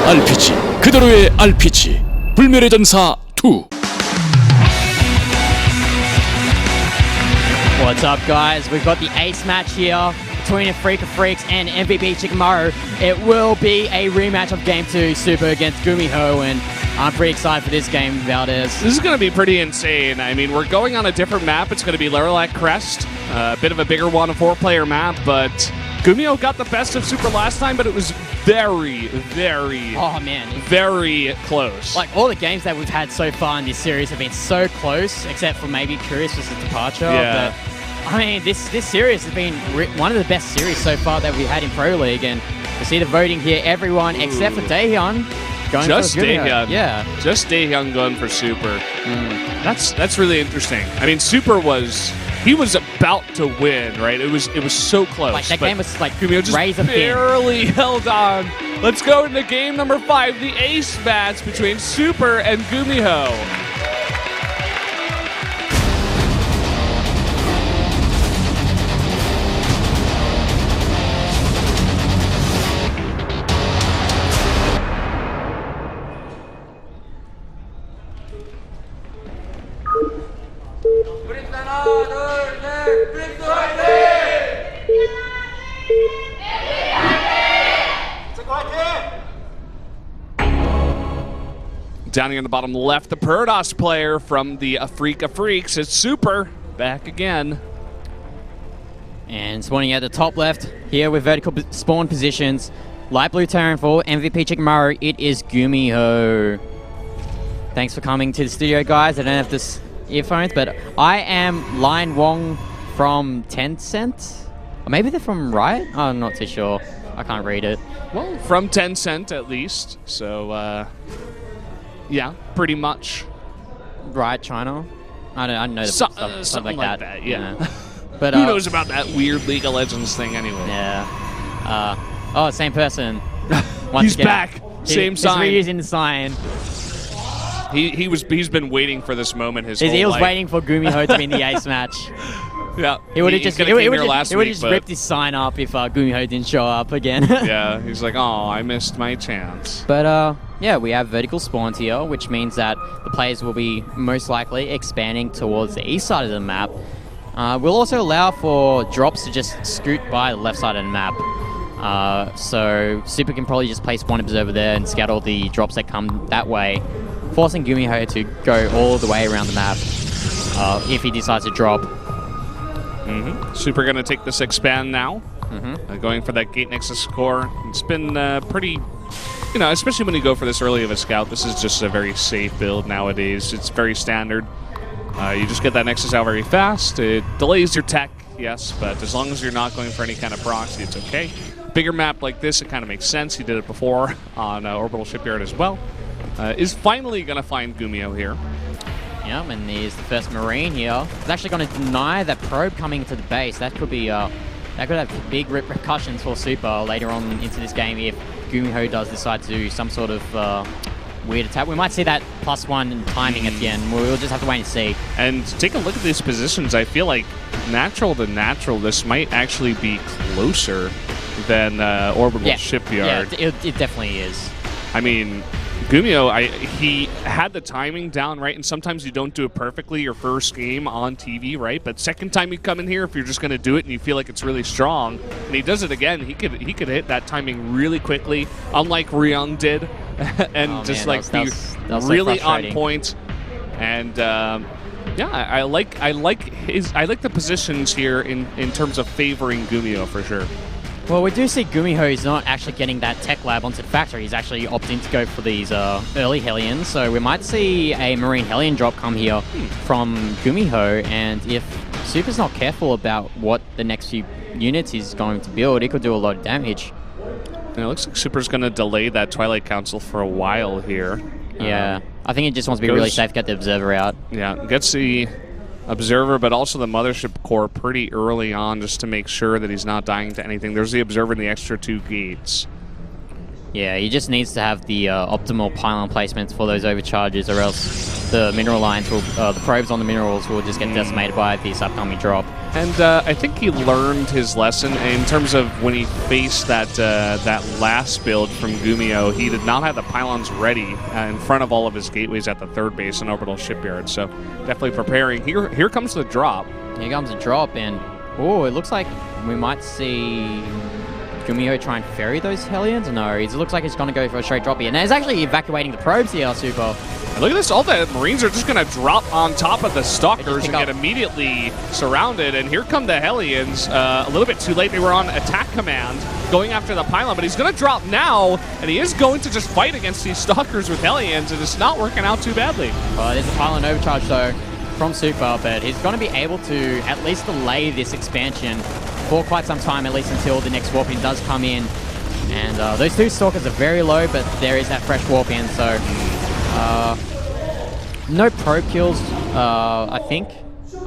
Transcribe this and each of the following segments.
RPG 그대로의 RPG 불멸의 전사 2. What's up, guys? We've got the ace match here between Afreeca Freaks and MVP GuMiho. It will be a rematch of Game 2 Super against GuMiho, and I'm pretty excited for this game, Valdez. This is going to be pretty insane. I mean, we're going on a different map. It's going to be Lilac Crest, a bit of a bigger one, a 4-player map, but GuMiho got the best of Super last time, but it was very close. Like, all the games that we've had so far in this series have been so close, except for maybe Curious's departure. Yeah. But, I mean, this series has been one of the best series so far that we've had in Pro League, and to see the voting here, everyone except for Daehyun going just for GuMiho. Daehyun. Yeah. Just Daehyun going for Super. That's really interesting. I mean, Super he was about to win, right? It was so close. Like, that game was like GuMiho just razor thin. barely held on. Let's go into game number 5, the ace match between Super and GuMiho. Down here in the bottom left, the Protoss player from the Afreeca Freaks is Super, back again. And spawning at the top left, here with vertical spawn positions, light blue Terran for MVP GuMiho, it is GuMiho. Thanks for coming to the studio, guys. I don't have this earphones, but I am Lion Wong from Tencent. Or maybe they're from Riot? I'm not too sure. I can't read it. Well, from Tencent at least, so yeah, pretty much. Riot China? I don't know. Something like that. Yeah. But who knows about that weird League of Legends thing anyway? Yeah. Oh, same person. Once He's again. back. Same sign. He's reusing the sign. He's been waiting for this moment his whole life. He was waiting for GuMiho to win the ace match. Yeah. He would have just ripped his sign up if GuMiho didn't show up again. Yeah, he's like, oh, I missed my chance. But yeah, we have vertical spawns here, which means that the players will be most likely expanding towards the east side of the map. We'll also allow for drops to just scoot by the left side of the map. So Super can probably just place one observer there and scout all the drops that come that way, forcing GuMiho to go all the way around the map if he decides to drop. Super going to take this expand now, going for that gate nexus score. It's been pretty, especially when you go for this early of a scout, this is just a very safe build nowadays. It's very standard. You just get that nexus out very fast. It delays your tech, yes, but as long as you're not going for any kind of proxy, it's okay. Bigger map like this, it kind of makes sense. He did it before on Orbital Shipyard as well. Is finally going to find GuMiho here. Yeah, and here's the first Marine here. He's actually going to deny that probe coming into the base. That could be, that could have big repercussions for Super later on into this game if GuMiho does decide to do some sort of weird attack. We might see that +1 in timing at the end. We'll just have to wait and see. And take a look at these positions. I feel like natural to natural, this might actually be closer than Orbital Shipyard. Yeah, it definitely is. I mean, GuMiho, he had the timing down right, and sometimes you don't do it perfectly your first game on TV, right? But second time you come in here, if you're just going to do it and you feel like it's really strong, and he does it again, he could hit that timing really quickly, unlike Ryung did, and be really on point. And yeah, I like the positions here in terms of favoring GuMiho for sure. Well, we do see GuMiho is not actually getting that tech lab onto the factory. He's actually opting to go for these early Hellions. So we might see a Marine Hellion drop come here from GuMiho. And if Super's not careful about what the next few units he's going to build, it could do a lot of damage. And it looks like Super's going to delay that Twilight Council for a while here. Yeah, I think he just wants to be really safe, get the Observer out. Yeah, gets the Observer, but also the Mothership Core pretty early on just to make sure that he's not dying to anything. There's the Observer and the extra 2 gates. Yeah, he just needs to have the optimal pylon placements for those overcharges, or else the mineral lines will, the probes on the minerals will just get decimated by this upcoming drop. And I think he learned his lesson in terms of when he faced that last build from GuMiho. He did not have the pylons ready in front of all of his gateways at the third base and orbital shipyard. So definitely preparing. Here comes the drop. Here comes the drop, and oh, it looks like we might see GuMiho try and ferry those Hellions. No, it looks like he's going to go for a straight drop here. And he's actually evacuating the probes here, Super. And look at this, all the Marines are just going to drop on top of the Stalkers and get immediately surrounded. And here come the Hellions. A little bit too late. They were on attack command going after the pylon, but he's going to drop now, and he is going to just fight against these Stalkers with Hellions, and it's not working out too badly. There's a pylon overcharge, though, from Super, but he's going to be able to at least delay this expansion for quite some time, at least until the next warp-in does come in. And those two Stalkers are very low, but there is that fresh warp-in, so no probe kills, I think.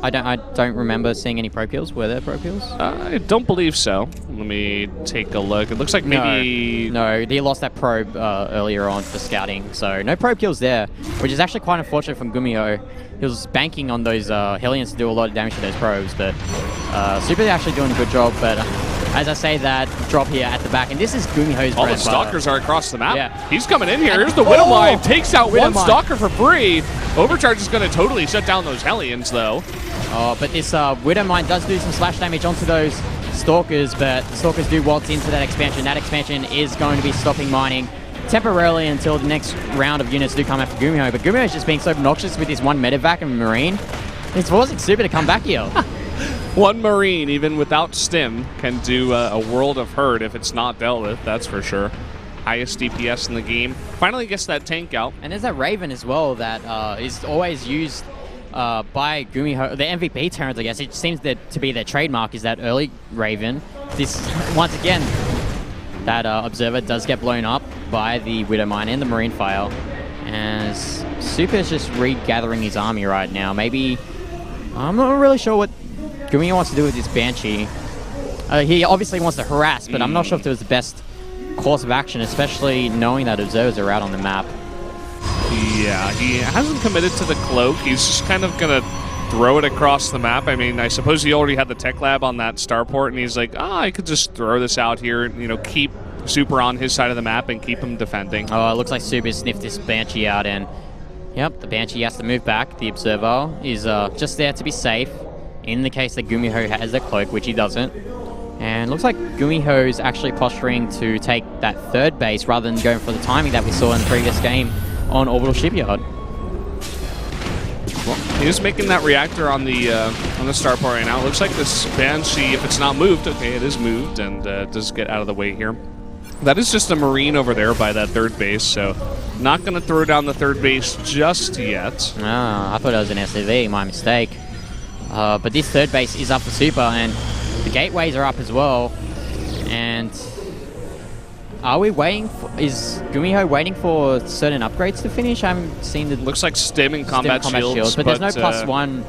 I don't remember seeing any probe kills. Were there probe kills? I don't believe so. Let me take a look. It looks like maybe... No, he lost that probe earlier on for scouting, so no probe kills there, which is actually quite unfortunate from GuMiho. He was banking on those Hellions to do a lot of damage to those probes, but Super's actually doing a good job, but as I say that, drop here at the back, and this is GuMiho's all the Stalkers are across the map. Yeah. He's coming in here. Here's the Widow Mine. Takes out one Mine. Stalker for free. Overcharge is going to totally shut down those Hellions, though. But this Widow Mine does do some slash damage onto those Stalkers, but the Stalkers do waltz into that expansion. That expansion is going to be stopping mining temporarily until the next round of units do come after GuMiho. But GuMiho is just being so obnoxious with his one medevac and Marine. It's forcing Super to come back here. One Marine, even without stim, can do a world of hurt if it's not dealt with, that's for sure. Highest DPS in the game. Finally gets that tank out. And there's that Raven as well that is always used by GuMiho. The MVP Terrans, I guess. It seems to be their trademark, is that early Raven. This, once again, that Observer does get blown up by the Widow Mine and the Marine Fire. As Super's just regathering his army right now. Maybe, I'm not really sure what GuMiho wants to do with this Banshee. He obviously wants to harass, but I'm not sure if it was the best course of action, especially knowing that Observers are out on the map. Yeah, he hasn't committed to the cloak. He's just kind of going to throw it across the map. I mean, I suppose he already had the tech lab on that starport, and he's like, I could just throw this out here, you know, keep Super on his side of the map and keep him defending. Oh, it looks like Super sniffed this Banshee out, and yep, the Banshee has to move back. The Observer is just there to be safe in the case that GuMiho has the cloak, which he doesn't. And looks like GuMiho is actually posturing to take that third base rather than going for the timing that we saw in the previous game on Orbital Shipyard. Well, he's making that reactor on the starport right now. It looks like this Banshee, if it's not moved, okay, it is moved and does get out of the way here. That is just a Marine over there by that third base, so not going to throw down the third base just yet. Ah, I thought it was an SCV, my mistake. But this third base is up for Super, and the gateways are up as well. And are we waiting for, is GuMiho waiting for certain upgrades to finish? I haven't seen the... Looks like stim and combat shields. But there's no +1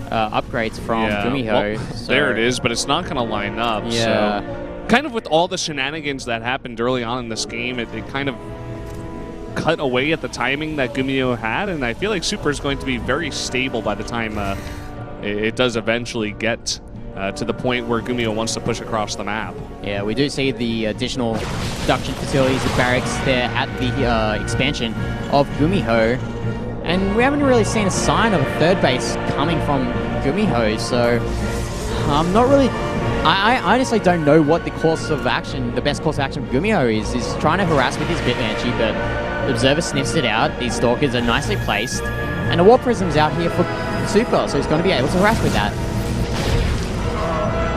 upgrades from GuMiho. Well, so there it is, but it's not going to line up. Yeah. So kind of with all the shenanigans that happened early on in this game, it kind of cut away at the timing that GuMiho had, and I feel like Super is going to be very stable by the time it does eventually get to the point where GuMiho wants to push across the map. Yeah, we do see the additional production facilities and barracks there at the expansion of GuMiho, and we haven't really seen a sign of a third base coming from GuMiho, so I'm not really... I honestly don't know what the course of action, the best course of action for GuMiho is. He's trying to harass with his Bit Banshee, but the Observer sniffs it out. These Stalkers are nicely placed, and the Warp Prism's out here for Super, so he's going to be able to harass with that.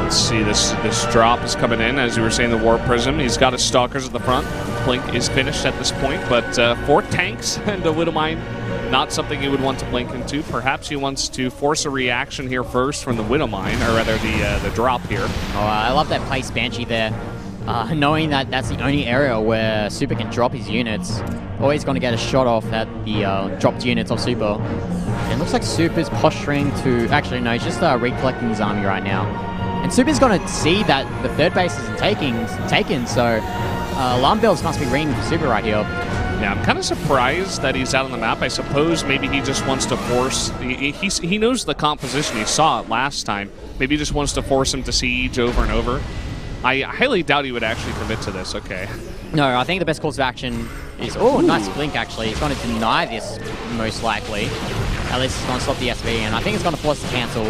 Let's see, this drop is coming in. As you were saying, the Warp Prism. He's got his Stalkers at the front. Blink is finished at this point, but 4 tanks and a Widow Mine, not something you would want to blink into. Perhaps he wants to force a reaction here first from the Widow Mine, or rather the drop here. Oh, I love that place Banshee there. Knowing that that's the only area where Super can drop his units. Always going to get a shot off at the dropped units of Super. And it looks like Super's posturing to... Actually, no, he's just recollecting his army right now. And Super's going to see that the third base isn't taken, so alarm bells must be ringing for Super right here. Yeah, I'm kind of surprised that he's out on the map. I suppose maybe he just wants to force... He knows the composition. He saw it last time. Maybe he just wants to force him to siege over and over. I highly doubt he would actually commit to this. Okay. No, I think the best course of action is... Oh, nice blink, actually. He's going to deny this, most likely. At least it's going to stop the SV, and I think it's going to force the cancel.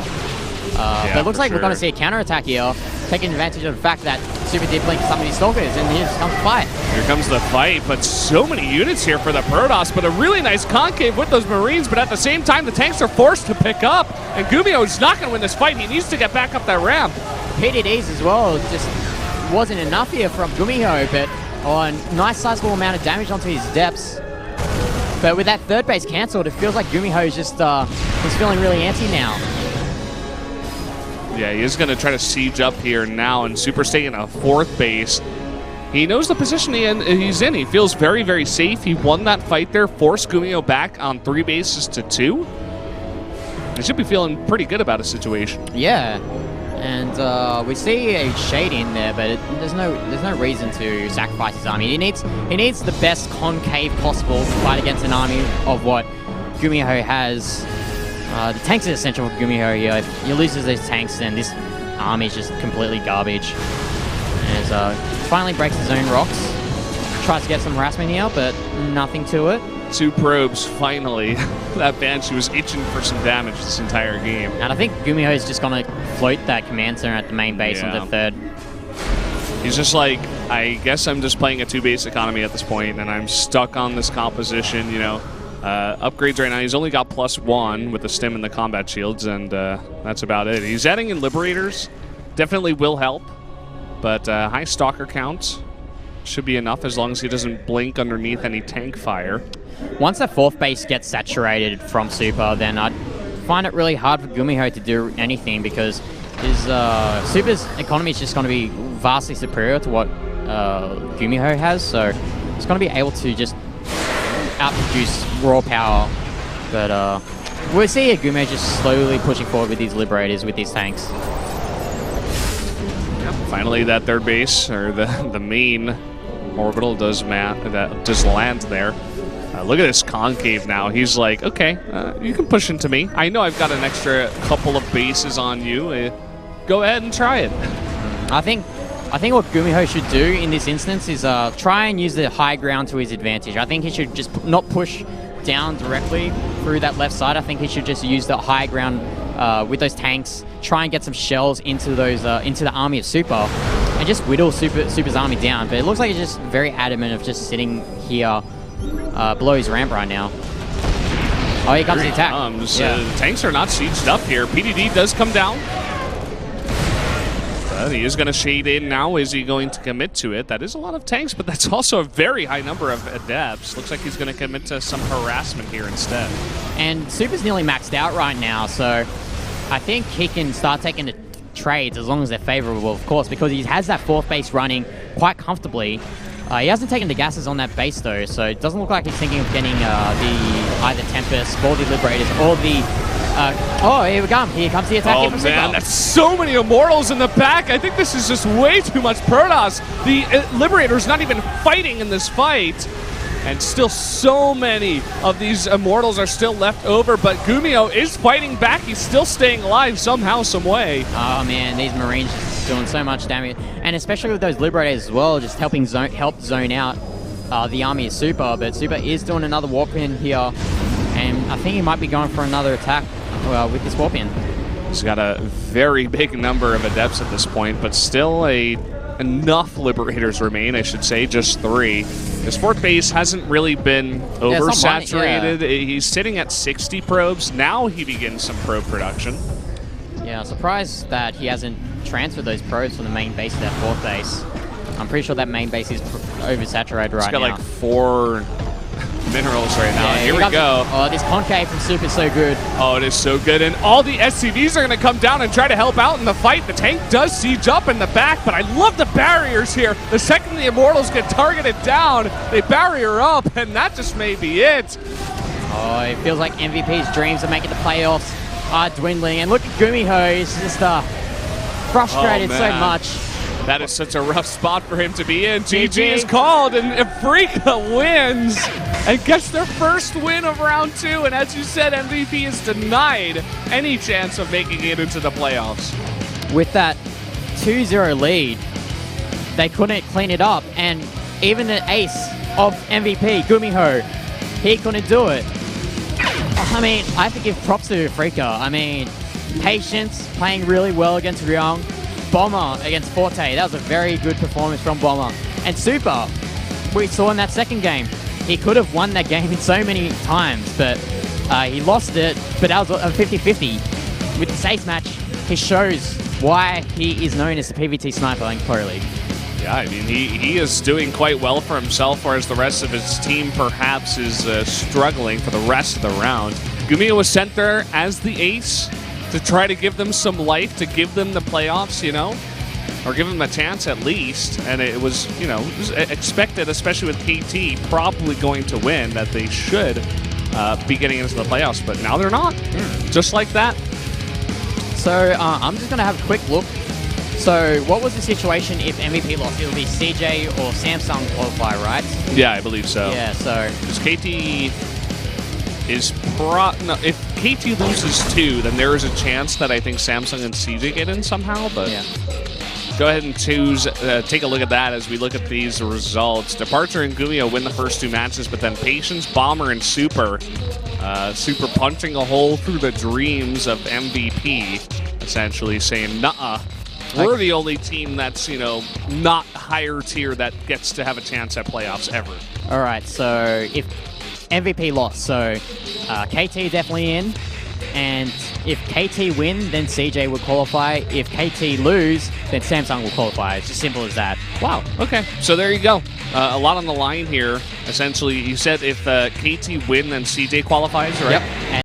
But it looks like we're going to see a counterattack here, taking advantage of the fact that Super did blink some of these Stalkers, and here comes the fight. Here comes the fight, but so many units here for the Protoss, but a really nice concave with those Marines, but at the same time, the tanks are forced to pick up, and GuMiho is not going to win this fight. He needs to get back up that ramp. PDDs as well, just wasn't enough here from GuMiho, but a nice sizable amount of damage onto his depths. But with that third base cancelled, it feels like GuMiho is just he's feeling really antsy now. Yeah, he is going to try to siege up here now, and Super staying a fourth base. He knows the position he's in. He feels very, very safe. He won that fight there, forced GuMiho back on 3 bases to 2. He should be feeling pretty good about his situation. Yeah, and we see a shade in there, but there's no reason to sacrifice his army. He needs the best concave possible to fight against an army of what GuMiho has. The tanks are essential for GuMiho here. If he loses those tanks, then this army is just completely garbage. And finally breaks his own rocks. Tries to get some harassment here, but nothing to it. 2 probes, finally. That Banshee was itching for some damage this entire game. And I think GuMiho is just going to float that command center at the main base on the third. He's just like, I guess I'm just playing a 2-base economy at this point, and I'm stuck on this composition, you know. Upgrades right now, he's only got +1 with the stim and the combat shields, and that's about it. He's adding in Liberators, definitely will help, but high Stalker count should be enough as long as he doesn't blink underneath any tank fire. Once that 4th base gets saturated from Super, then I'd find it really hard for GuMiho to do anything, because his Super's economy is just going to be vastly superior to what GuMiho has, so he's going to be able to just outproduce raw power. But we'll see GuMiho just slowly pushing forward with these Liberators, with these tanks. Yep. Finally, that third base, or the main orbital does land there. Look at this concave now. He's like, okay, you can push into me. I know I've got an extra couple of bases on you. Go ahead and try it. I think what GuMiho should do in this instance is try and use the high ground to his advantage. I think he should just not push down directly through that left side. I think he should just use the high ground with those tanks, try and get some shells into those into the army of Super, and just whittle Super's army down. But it looks like he's just very adamant of just sitting here below his ramp right now. Oh, here comes the attack. The tanks are not sieged up here. PDD does come down. He is going to shade in now. Is he going to commit to it? That is a lot of tanks, but that's also a very high number of adepts. Looks like he's going to commit to some harassment here instead. And Super's nearly maxed out right now, so I think he can start taking the trades as long as they're favorable, of course, because he has that 4th base running quite comfortably. He hasn't taken the gases on that base, though, so it doesn't look like he's thinking of getting either Tempest or the Liberators or the... oh, here we go. Here comes the attack. Oh, man, that's so many Immortals in the back. I think this is just way too much Protoss. The Liberator's not even fighting in this fight. And still so many of these Immortals are still left over, but GuMiho is fighting back. He's still staying alive somehow, some way. Oh, man, these Marines just doing so much damage. And especially with those Liberators as well, just helping help zone out the army of Super. But Super is doing another warp in here, and I think he might be going for another attack with this warp in. He's got a very big number of adepts at this point, but still enough Liberators remain, I should say, just 3. His 4th base hasn't really been oversaturated. He's sitting at 60 probes. Now he begins some probe production. Yeah, surprised that he hasn't transferred those probes from the main base to that 4th base. I'm pretty sure that main base is oversaturated right now. He's got like 4 minerals right now. Yeah, here we go. Oh, this concave from Super is so good. Oh, it is so good. And all the SCVs are going to come down and try to help out in the fight. The tank does siege up in the back, but I love the barriers here. The second the Immortals get targeted down, they barrier up, and that just may be it. Oh, it feels like MVP's dreams of making the playoffs are dwindling. And look at GuMiho. He's just frustrated so much. That is such a rough spot for him to be in. GG is called, and Afreeca wins and gets their first win of round 2. And as you said, MVP is denied any chance of making it into the playoffs. with that 2-0 lead, they couldn't clean it up, and even the ace of MVP, GuMiho, he couldn't do it. I mean, I have to give props to Afreeca. I mean, patience, playing really well against Ryong. Bomber against Forte, that was a very good performance from Bomber. And Super, we saw in that second game, he could have won that game in so many times, but he lost it, but that was a 50-50. With the safe match, he shows why he is known as the PvT sniper in Pro League. Yeah, I mean, he is doing quite well for himself, whereas the rest of his team perhaps is struggling for the rest of the round. GuMiho was sent there as the ace to try to give them some life, to give them the playoffs, you know, or give them a chance at least. And it was, you know, it was expected, especially with KT probably going to win, that they should be getting into the playoffs, but now they're not. Just like that. So I'm just going to have a quick look. So what was the situation if MVP lost? It would be CJ or Samsung qualify, right? Yeah, I believe so. Yeah, so... Because KT is no, if KT loses 2, then there is a chance that I think Samsung and CJ get in somehow, but yeah. Go ahead and take a look at that as we look at these results. Departure and GuMiho win the first 2 matches, but then Patience, Bomber, and Super punching a hole through the dreams of MVP, essentially saying, nuh-uh, we're the only team that's, you know, not higher tier that gets to have a chance at playoffs ever. All right, so if MVP lost, so KT definitely in, and if KT win, then CJ would qualify. If KT lose, then Samsung will qualify. It's as simple as that. Wow, okay. So there you go. A lot on the line here. Essentially, you said if KT win, then CJ qualifies, right? Yep.